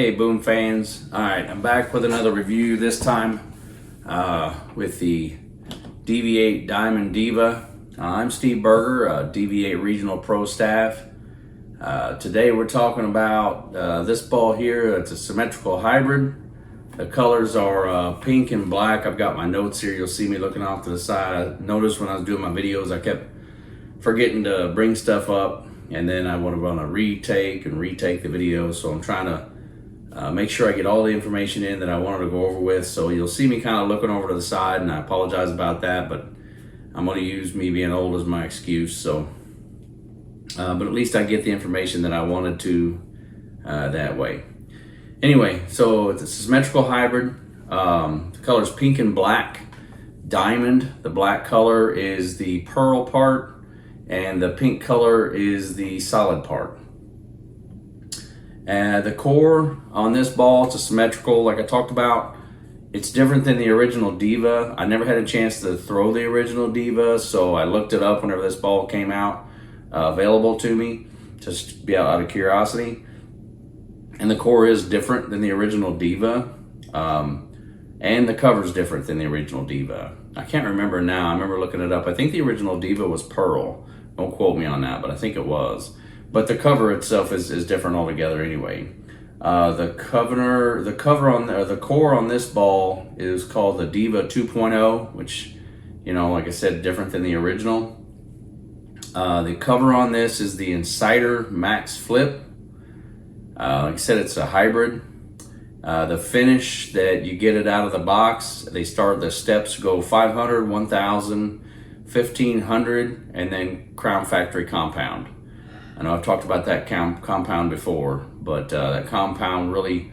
Hey Boom fans, alright, I'm back with another review, this time with the DV8 Diamond Diva. I'm Steve Berger, DV8 Regional Pro Staff. Today we're talking about this ball here. It's a symmetrical hybrid. The colors are pink and black. I've got my notes here. You'll see me looking off to the side. I noticed when I was doing my videos I kept forgetting to bring stuff up, and then I want to retake the video, so I'm trying to make sure I get all the information in that I wanted to go over with. So you'll see me kind of looking over to the side, and I apologize about that, but I'm going to use me being old as my excuse. So, but at least I get the information that I wanted to that way. Anyway, so it's a symmetrical hybrid. The color is pink and black. Diamond, the black color is the pearl part, and the pink color is the solid part. The core on this ball, it's a symmetrical, like I talked about. It's different than the original Diva. I never had a chance to throw the original Diva, so I looked it up whenever this ball came out, available to me, just be out of curiosity. And the core is different than the original Diva, and the cover is different than the original Diva. I can't remember now. I remember looking it up. I think the original Diva was pearl. Don't quote me on that, but I think it was. But the cover itself is different altogether anyway. The core on this ball is called the Diva 2.0, which, you know, like I said, different than the original. The cover on this is the Insider Max Flip. Like I said, it's a hybrid. The finish that you get it out of the box, the steps go 500, 1,000, 1,500, and then Crown Factory compound. I know I've talked about that compound before, but that compound really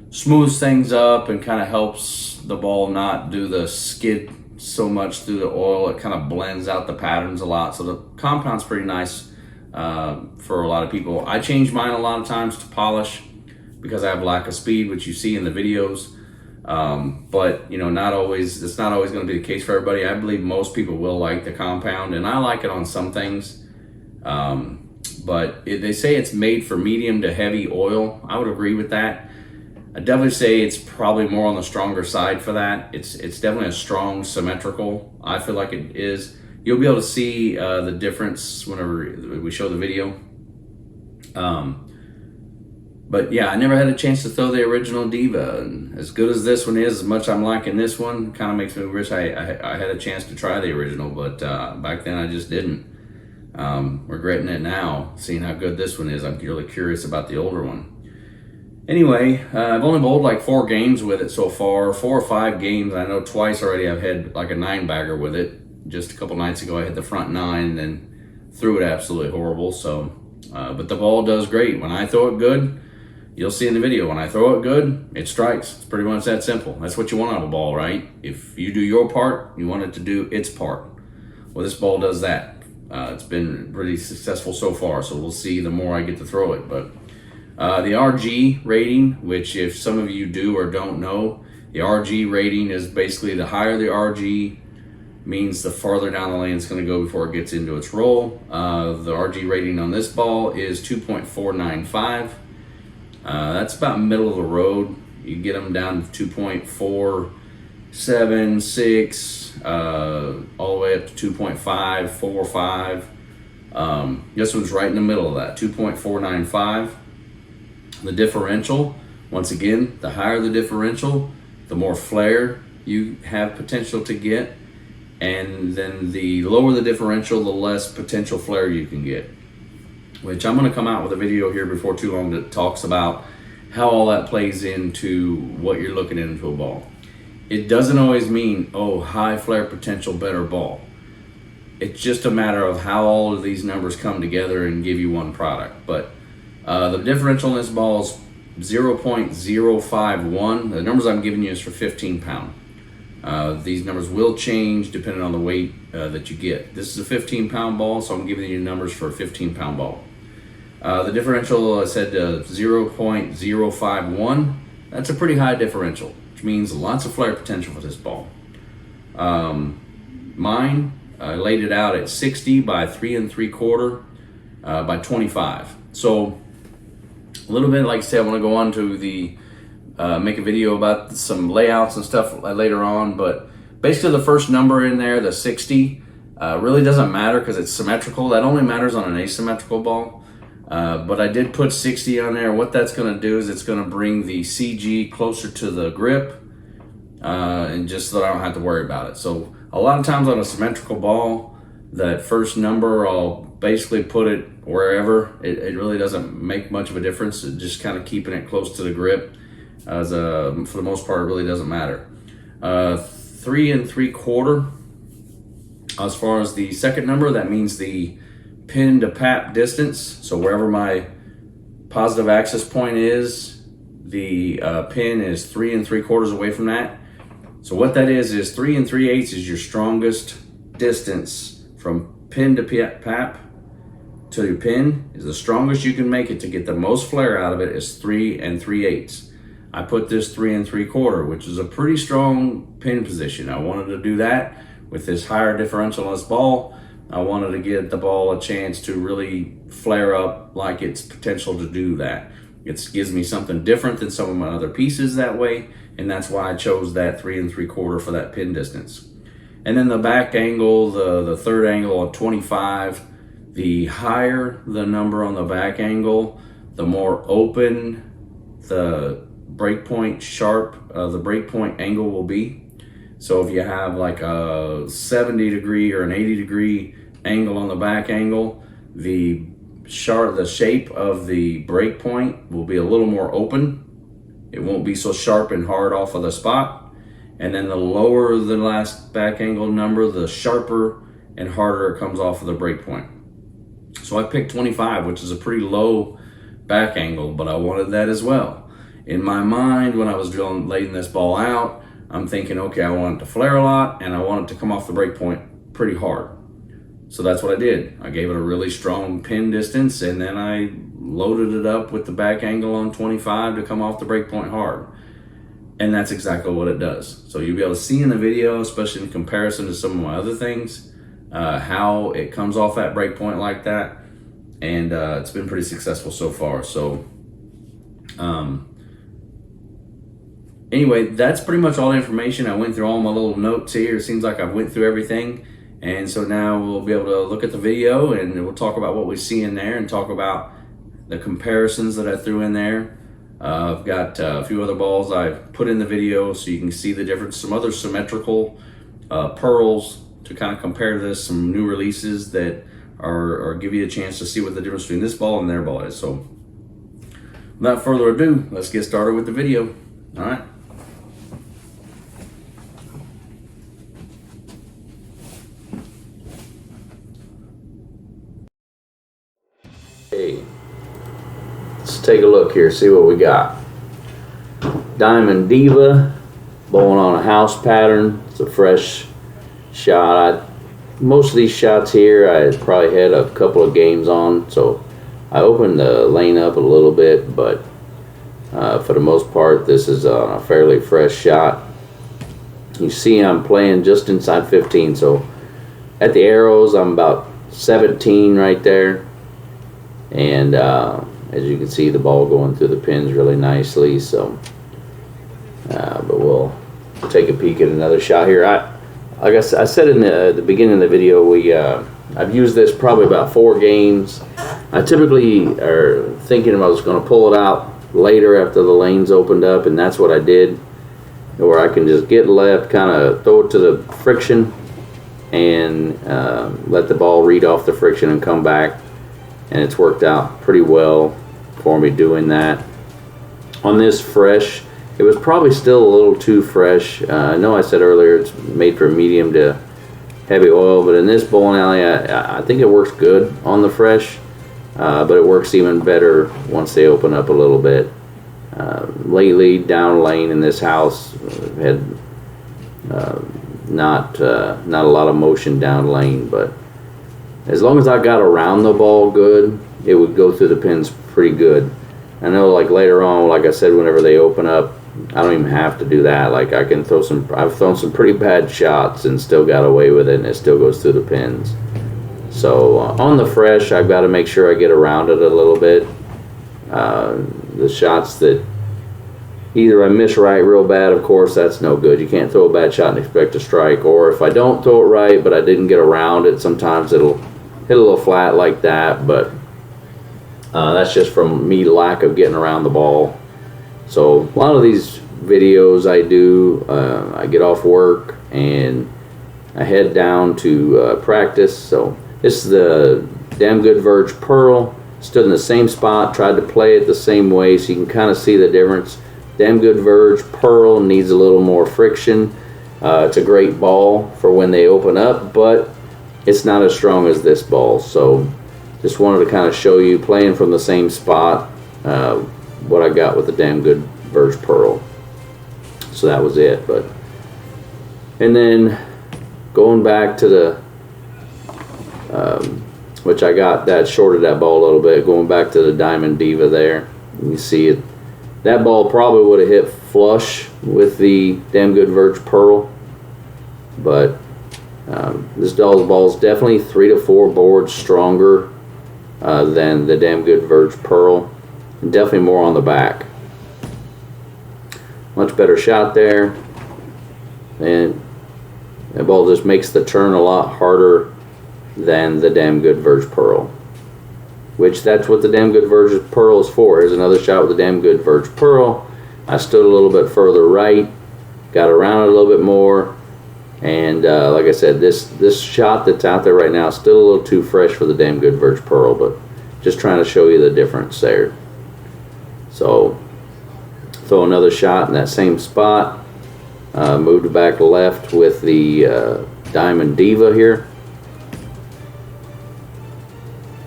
smooths things up and kind of helps the ball not do the skid so much through the oil. It kind of blends out the patterns a lot. So the compound's pretty nice for a lot of people. I change mine a lot of times to polish because I have lack of speed, which you see in the videos. But you know, it's not always going to be the case for everybody. I believe most people will like the compound, and I like it on some things. But they say it's made for medium to heavy oil. I would agree with that. I definitely say it's probably more on the stronger side for that. It's definitely a strong symmetrical. I feel like it is. You'll be able to see the difference whenever we show the video. But yeah, I never had a chance to throw the original Diva. And as good as this one is, as much I'm liking this one, kind of makes me wish I had a chance to try the original, but back then I just didn't. Regretting it now, seeing how good this one is. I'm really curious about the older one. Anyway, I've only bowled like 4 games with it so far, 4 or 5 games. I know twice already I've had like a 9-bagger with it. Just a couple nights ago I had the front 9 and then threw it absolutely horrible. So, but the ball does great. When I throw it good, you'll see in the video, when I throw it good, it strikes. It's pretty much that simple. That's what you want out of a ball, right? If you do your part, you want it to do its part. Well, this ball does that. It's been pretty successful so far, so we'll see the more I get to throw it. But the RG rating, which if some of you do or don't know, the RG rating is basically the higher the RG means the farther down the lane it's going to go before it gets into its roll. The RG rating on this ball is 2.495. That's about middle of the road. You get them down to 2.4, 6, all the way up to 2.5, 4, 5. This one's right in the middle of that, 2.495. The differential, once again, the higher the differential, the more flare you have potential to get. And then the lower the differential, the less potential flare you can get. Which I'm going to come out with a video here before too long that talks about how all that plays into what you're looking into a ball. It doesn't always mean, oh, high flare potential, better ball. It's just a matter of how all of these numbers come together and give you one product. But the differential in this ball is 0.051. The numbers I'm giving you is for 15 pound. These numbers will change depending on the weight that you get. This is a 15 pound ball, so I'm giving you numbers for a 15 pound ball. The differential, I said 0.051. That's a pretty high differential, which means lots of flare potential for this ball. Mine, I laid it out at 60 by 3 3/4 by 25. So A little bit, like I said, I want to go on to the make a video about some layouts and stuff later on, but basically the first number in there, the 60, really doesn't matter because it's symmetrical. That only matters on an asymmetrical ball. But I did put 60 on there. What that's going to do is it's going to bring the CG closer to the grip, and just so that I don't have to worry about it. So a lot of times on a symmetrical ball, that first number, I'll basically put it wherever. It really doesn't make much of a difference. It's just kind of keeping it close to the grip. For the most part, it really doesn't matter. 3 3/4. As far as the second number, that means the pin to pap distance. So wherever my positive access point is, the pin is 3 3/4 away from that. So what that is 3 3/8 is your strongest distance from pin to pap to your pin. Is the strongest you can make it to get the most flare out of it is 3 3/8. I put this 3 3/4, which is a pretty strong pin position. I wanted to do that with this higher differential on this ball. I wanted to give the ball a chance to really flare up like its potential to do that. It gives me something different than some of my other pieces that way, and that's why I chose that 3 3/4 for that pin distance. And then the back angle, the third angle of 25, the higher the number on the back angle, the more open the breakpoint the breakpoint angle will be. So if you have like a 70 degree or an 80 degree angle on the back angle, the shape of the breakpoint will be a little more open. It won't be so sharp and hard off of the spot. And then the lower the last back angle number, the sharper and harder it comes off of the breakpoint. So I picked 25, which is a pretty low back angle, but I wanted that as well. In my mind, when I was laying this ball out, I'm thinking, okay, I want it to flare a lot and I want it to come off the breakpoint pretty hard. So that's what I did. I gave it a really strong pin distance, and then I loaded it up with the back angle on 25 to come off the breakpoint hard. And that's exactly what it does. So you'll be able to see in the video, especially in comparison to some of my other things, how it comes off that breakpoint like that. And it's been pretty successful so far. So anyway, that's pretty much all the information. I went through all my little notes here. It seems like I went through everything. And so now we'll be able to look at the video and we'll talk about what we see in there and talk about the comparisons that I threw in there. I've got a few other balls I've put in the video so you can see the difference. Some other symmetrical pearls to kind of compare this, some new releases that are give you a chance to see what the difference between this ball and their ball is. So without further ado, let's get started with the video. All right. Okay, let's take a look here, see what we got. Diamond Diva, bowling on a house pattern. It's a fresh shot. Most of these shots here I probably had a couple of games on, so I opened the lane up a little bit, but for the most part this is a fairly fresh shot. You see I'm playing just inside 15, so at the arrows I'm about 17 right there, and as you can see the ball going through the pins really nicely. So but we'll take a peek at another shot here. Like I said in the beginning of the video, I've used this probably about 4 games. I typically are thinking I was going to pull it out later after the lanes opened up, and that's what I did, where I can just get left, kind of throw it to the friction and let the ball read off the friction and come back, and it's worked out pretty well for me doing that. On this fresh, it was probably still a little too fresh. I know I said earlier it's made for medium to heavy oil, but in this bowling alley I think it works good on the fresh, but it works even better once they open up a little bit. Lately down lane in this house had not a lot of motion down lane, but as long as I got around the ball good, it would go through the pins pretty good. I know, like later on, like I said, whenever they open up, I don't even have to do that. Like I can throw some, I've thrown some pretty bad shots and still got away with it, and it still goes through the pins. So on the fresh, I've got to make sure I get around it a little bit, The shots that either I miss right real bad, of course, that's no good. You can't throw a bad shot and expect to strike. Or if I don't throw it right, but I didn't get around it, sometimes it'll hit a little flat like that. But that's just from me lack of getting around the ball. So a lot of these videos I do, I get off work and I head down to practice. So this is the Damn Good Verge Pearl. Stood in the same spot, tried to play it the same way, so you can kind of see the difference. Damn Good Verge Pearl needs a little more friction. It's a great ball for when they open up, but it's not as strong as this ball. So just wanted to kind of show you, playing from the same spot, what I got with the Damn Good Verge Pearl. So that was it. And then going back to the which I got that, shorted that ball a little bit, going back to the Diamond Diva there. You see it, that ball probably would have hit flush with the Damn Good Verge Pearl, but this ball is definitely 3 to 4 boards stronger than the Damn Good Verge Pearl, and definitely more on the back. Much better shot there, and that ball just makes the turn a lot harder than the Damn Good Verge Pearl, which that's what the Damn Good Verge Pearl is for. Here's another shot with the Damn Good Verge Pearl. I stood a little bit further right, got around it a little bit more, and like I said, this shot that's out there right now is still a little too fresh for the Damn Good Verge Pearl, but just trying to show you the difference there. So throw another shot in that same spot, moved back left with the Diamond Diva here,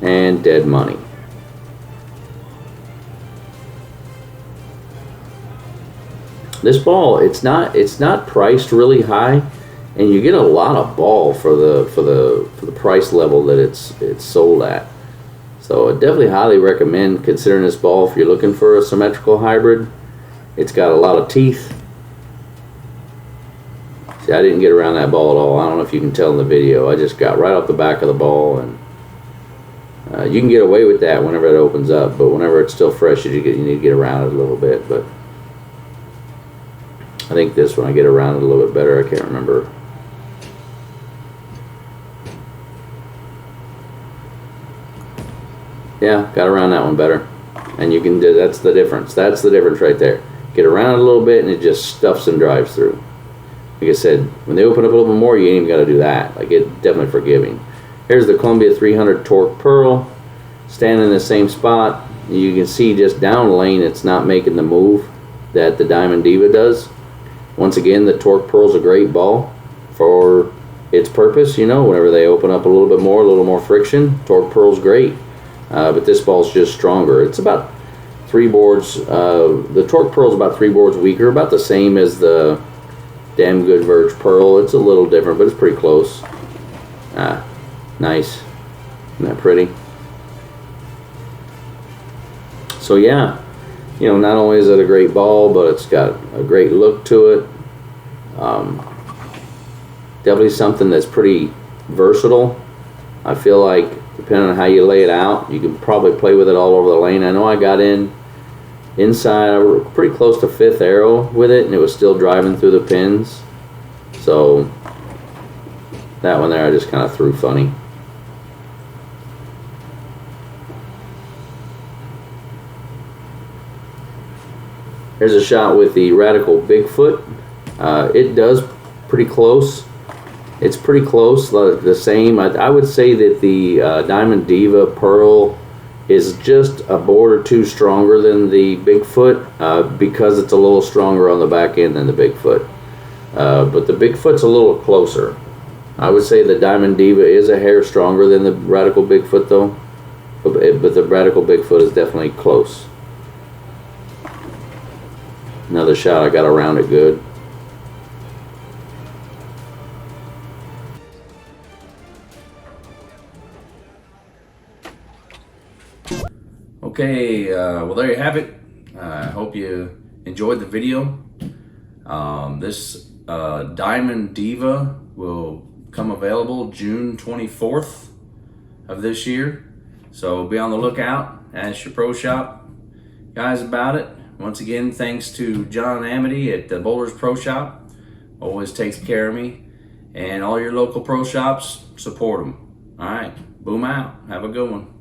and dead money. This ball, it's not priced really high, and you get a lot of ball for the price level that it's sold at. So I definitely highly recommend considering this ball if you're looking for a symmetrical hybrid. It's got a lot of teeth. See, I didn't get around that ball at all. I don't know if you can tell in the video. I just got right off the back of the ball, and you can get away with that whenever it opens up, but whenever it's still fresh, you need to get around it a little bit. But I think this one I get around it a little bit better. I can't remember. Yeah, got around that one better. And you can do, that's the difference. That's the difference right there. Get around it a little bit and it just stuffs and drives through. Like I said, when they open up a little bit more, you ain't even got to do that. Like, it's definitely forgiving. Here's the Columbia 300 Torque Pearl, standing in the same spot. You can see just down lane, it's not making the move that the Diamond Diva does. Once again, the Torque Pearl's a great ball for its purpose. You know, whenever they open up a little bit more, a little more friction, Torque Pearl's great. But this ball's just stronger. It's about 3 boards. The Torque Pearl's about 3 boards weaker, about the same as the Damn Good Verge Pearl. It's a little different, but it's pretty close. Nice. Isn't that pretty? So yeah, you know, not only is it a great ball, but it's got a great look to it. Definitely something that's pretty versatile. I feel like depending on how you lay it out, you can probably play with it all over the lane. I know I got inside pretty close to 5th arrow with it, and it was still driving through the pins. So that one there I just kind of threw funny. Here's a shot with the Radical Bigfoot. It does pretty close. It's pretty close, the same. I would say that the Diamond Diva Pearl is just a board or 2 stronger than the Bigfoot because it's a little stronger on the back end than the Bigfoot. But the Bigfoot's a little closer. I would say the Diamond Diva is a hair stronger than the Radical Bigfoot though. But the Radical Bigfoot is definitely close. Another shot, I got around it good. Okay, well there you have it. I hope you enjoyed the video. This Diamond Diva will come available June 24th of this year. So be on the lookout at your pro shop. guys about it. Once again, thanks to John Amity at the Bowlers Pro Shop. Always takes care of me. And all your local pro shops, support them. All right, boom out. Have a good one.